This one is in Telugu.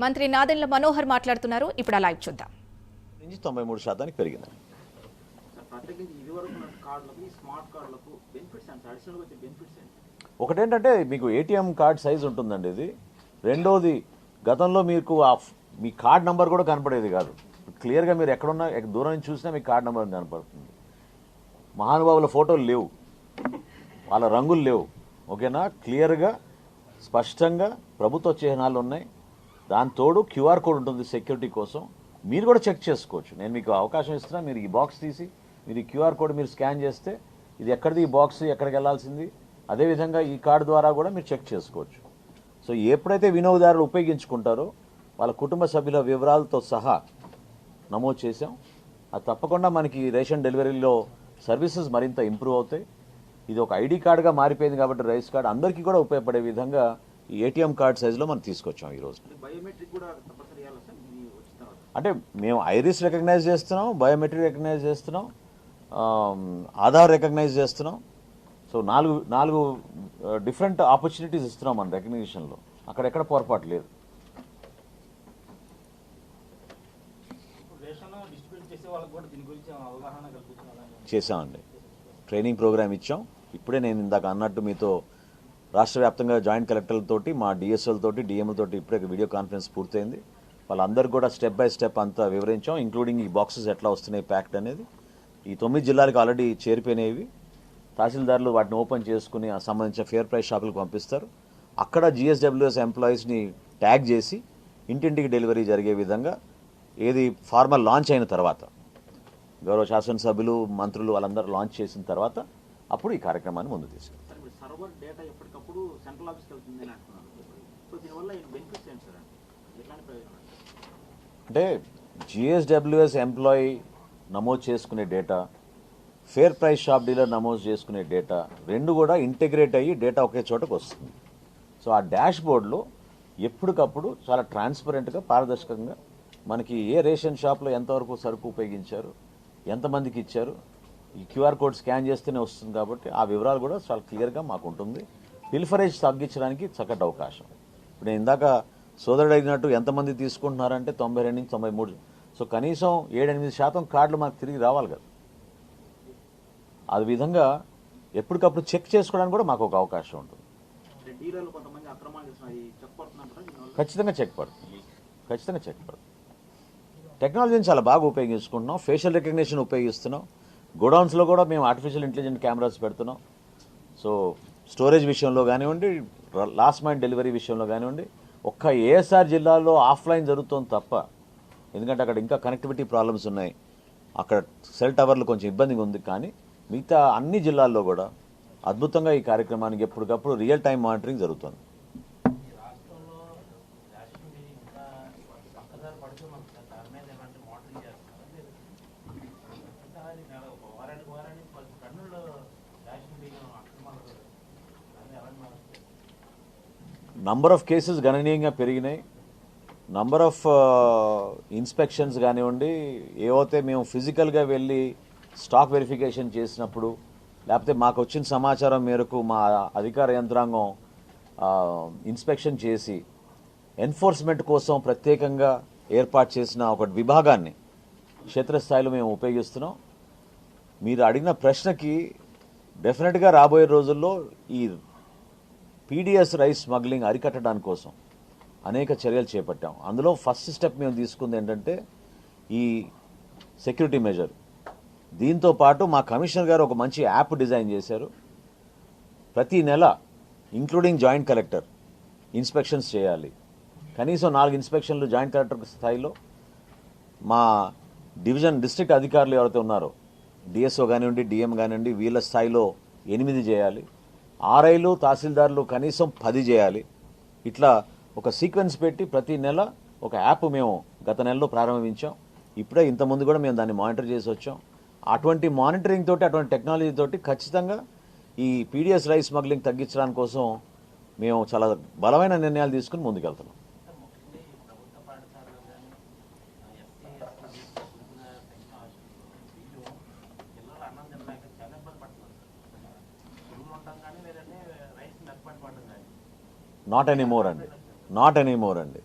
మంత్రి నాదెండ్ల మనోహర్ మాట్లాడుతున్నారు. ఇప్పుడు ఆ లైవ్ చూద్దాం. 93% పెరిగింది. ఒకటేంటంటే మీకు ఏటీఎం కార్డ్ సైజ్ ఉంటుందండి ఇది. రెండోది గతంలో మీకు మీ కార్డ్ నంబర్ కూడా కనపడేది కాదు. క్లియర్గా మీరు ఎక్కడున్నా దూరం నుంచి చూసినా మీ కార్డ్ నెంబర్ కనపడుతుంది. మహానుభావుల ఫోటోలు లేవు, వాళ్ళ రంగులు లేవు. ఓకేనా, క్లియర్గా స్పష్టంగా ప్రభుత్వ చిహ్నాలు ఉన్నాయి. దాని తోడు క్యూఆర్ కోడ్ ఉంటుంది సెక్యూరిటీ కోసం. మీరు కూడా చెక్ చేసుకోవచ్చు. నేను మీకు అవకాశం ఇస్తున్నా, మీరు ఈ బాక్స్ తీసి మీరు ఈ క్యూఆర్ కోడ్ మీరు స్కాన్ చేస్తే ఇది ఎక్కడిది, ఈ బాక్స్ ఎక్కడికి వెళ్ళాల్సింది, అదేవిధంగా ఈ కార్డు ద్వారా కూడా మీరు చెక్ చేసుకోవచ్చు. సో ఎప్పుడైతే వినియోగదారులు ఉపయోగించుకుంటారో వాళ్ళ కుటుంబ సభ్యుల వివరాలతో సహా నమోదు చేసాం. అది తప్పకుండా మనకి రేషన్ డెలివరీలో సర్వీసెస్ మరింత ఇంప్రూవ్ అవుతాయి. ఇది ఒక ఐడి కార్డుగా మారిపోయింది కాబట్టి రైస్ కార్డ్ అందరికీ కూడా ఉపయోగపడే విధంగా ఈ ఏటీఎం కార్డ్ సైజులో మనం తీసుకొచ్చాం ఈరోజు. అంటే మేము ఐరిస్ రికగ్నైజ్ చేస్తున్నాం, బయోమెట్రిక్ రికగ్నైజ్ చేస్తున్నాం, ఆధార్ రికగ్నైజ్ చేస్తున్నాం. సో నాలుగు డిఫరెంట్ ఆపర్చునిటీస్ ఇస్తున్నాం మన రికగ్నిషన్లో. అక్కడెక్కడ పొరపాటు లేదు. చేసామండి, ట్రైనింగ్ ప్రోగ్రామ్ ఇచ్చాం. ఇప్పుడే నేను ఇందాక అన్నట్టు మీతో రాష్ట్ర వ్యాప్తంగా జాయింట్ కలెక్టర్లతోటి, మా డిఎస్ఎల్తోటి, డిఎంలతోటి ఇప్పుడే వీడియో కాన్ఫరెన్స్ పూర్తయింది. వాళ్ళందరికీ కూడా స్టెప్ బై స్టెప్ అంతా వివరించాం, ఇంక్లూడింగ్ ఈ బాక్సెస్ ఎట్లా వస్తున్నాయి ప్యాక్డ్ అనేది. ఈ 9 జిల్లాలకు ఆల్రెడీ చేరిపోయినవి. తహసీల్దారులు వాటిని ఓపెన్ చేసుకుని సంబంధించిన ఫేర్ ప్రైస్ షాపులకు పంపిస్తారు. అక్కడ జిఎస్డబ్ల్యూఎస్ ఎంప్లాయీస్ని ట్యాగ్ చేసి ఇంటింటికి డెలివరీ జరిగే విధంగా ఏది ఫార్మల్ లాంచ్ అయిన తర్వాత, గౌరవ శాసనసభ్యులు, మంత్రులు వాళ్ళందరూ లాంచ్ చేసిన తర్వాత అప్పుడు ఈ కార్యక్రమాన్ని ముందు తీసుకెళ్తారు. అంటే జిఎస్డబ్ల్యూఎస్ ఎంప్లాయీ నమోదు చేసుకునే data, fair price shop dealer నమోదు చేసుకునే డేటా రెండు కూడా ఇంటిగ్రేట్ అయ్యి డేటా ఒకే చోటకు వస్తుంది. సో ఆ డాష్ బోర్డులో ఎప్పటికప్పుడు చాలా ట్రాన్స్పరెంట్గా, పారదర్శకంగా మనకి ఏ రేషన్ షాప్లో ఎంతవరకు సరుకు ఉపయోగించారు, ఎంతమందికి ఇచ్చారు, ఈ క్యూఆర్ కోడ్ స్కాన్ చేస్తేనే వస్తుంది. కాబట్టి ఆ వివరాలు కూడా చాలా క్లియర్గా మాకు ఉంటుంది. పిల్ఫరేజ్ తగ్గించడానికి చక్కటి అవకాశం. ఇప్పుడు నేను ఇందాక సోదరుడు అడిగినట్టు ఎంతమంది తీసుకుంటున్నారంటే 92 నుంచి 93. సో కనీసం 7-8% కార్డులు మాకు తిరిగి రావాలి కదా. ఆ విధంగా ఎప్పటికప్పుడు చెక్ చేసుకోవడానికి కూడా మాకు ఒక అవకాశం ఉంటుంది. ఖచ్చితంగా చెక్ పడుతుంది, ఖచ్చితంగా చెక్ పడుతుంది. టెక్నాలజీని చాలా బాగా ఉపయోగించుకుంటున్నాం. Facial recognition ఉపయోగిస్తున్నాం. గోడౌన్స్లో కూడా మేము ఆర్టిఫిషియల్ ఇంటెలిజెంట్ కెమెరాస్ పెడుతున్నాం. సో స్టోరేజ్ విషయంలో కానివ్వండి, లాస్ట్ మైల్ డెలివరీ విషయంలో కానివ్వండి, ఒక్క ఏఎస్ఆర్ జిల్లాలో ఆఫ్లైన్ జరుగుతుంది తప్ప, ఎందుకంటే అక్కడ ఇంకా కనెక్టివిటీ ప్రాబ్లమ్స్ ఉన్నాయి, అక్కడ సెల్ టవర్లు కొంచెం ఇబ్బందిగా ఉంది. కానీ మిగతా అన్ని జిల్లాల్లో కూడా అద్భుతంగా ఈ కార్యక్రమానికి ఎప్పటికప్పుడు రియల్ టైం మానిటరింగ్ జరుగుతుంది. నంబర్ ఆఫ్ కేసెస్ గణనీయంగా పెరిగినాయి. నంబర్ ఆఫ్ ఇన్స్పెక్షన్స్ కానివ్వండి, ఏవైతే మేము ఫిజికల్గా వెళ్ళి స్టాక్ వెరిఫికేషన్ చేసినప్పుడు, లేకపోతే మాకు వచ్చిన సమాచారం మేరకు మా అధికార యంత్రాంగం ఇన్స్పెక్షన్ చేసి ఎన్ఫోర్స్మెంట్ కోసం ప్రత్యేకంగా ఏర్పాటు చేసిన ఒక విభాగాన్ని క్షేత్రస్థాయిలో మేము ఉపయోగిస్తున్నాం. మీరు అడిగిన ప్రశ్నకి డెఫినెట్గా రాబోయే రోజుల్లో ఈ పీడిఎస్ రైస్ స్మగ్లింగ్ అరికట్టడానికి కోసం అనేక చర్యలు చేపట్టాం. అందులో ఫస్ట్ స్టెప్ మేము తీసుకుంది ఏంటంటే ఈ సెక్యూరిటీ మెజర్. దీంతో పాటు మా కమిషనర్ గారు ఒక మంచి యాప్ డిజైన్ చేశారు. ప్రతి నెల ఇంక్లూడింగ్ జాయింట్ కలెక్టర్ ఇన్స్పెక్షన్స్ చేయాలి. కనీసం 4 ఇన్స్పెక్షన్లు జాయింట్ కలెక్టర్ స్థాయిలో, మా డిస్ట్రిక్ట్ అధికారులు ఎవరైతే ఉన్నారో డిఎస్ఓ కానివ్వండి, డిఎం కానివ్వండి, వీళ్ళ స్థాయిలో 8 చేయాలి. ఆర్ఐలు, తహసీల్దార్లు కనీసం 10 చేయాలి. ఇట్లా ఒక సీక్వెన్స్ పెట్టి ప్రతి నెల ఒక యాప్ మేము గత నెలలో ప్రారంభించాం. ఇప్పుడే ఇంతకుముందు కూడా మేము దాన్ని మానిటర్ చేసి వచ్చాం. అటువంటి మానిటరింగ్ తోటి, అటువంటి టెక్నాలజీ తోటి ఖచ్చితంగా ఈ పీడిఎస్ రైస్ స్మగ్లింగ్ తగ్గించడానికి కోసం మేము చాలా బలమైన నిర్ణయాలు తీసుకుని ముందుకెళ్తున్నాం. నాట్ ఎనీమోర్ అండి.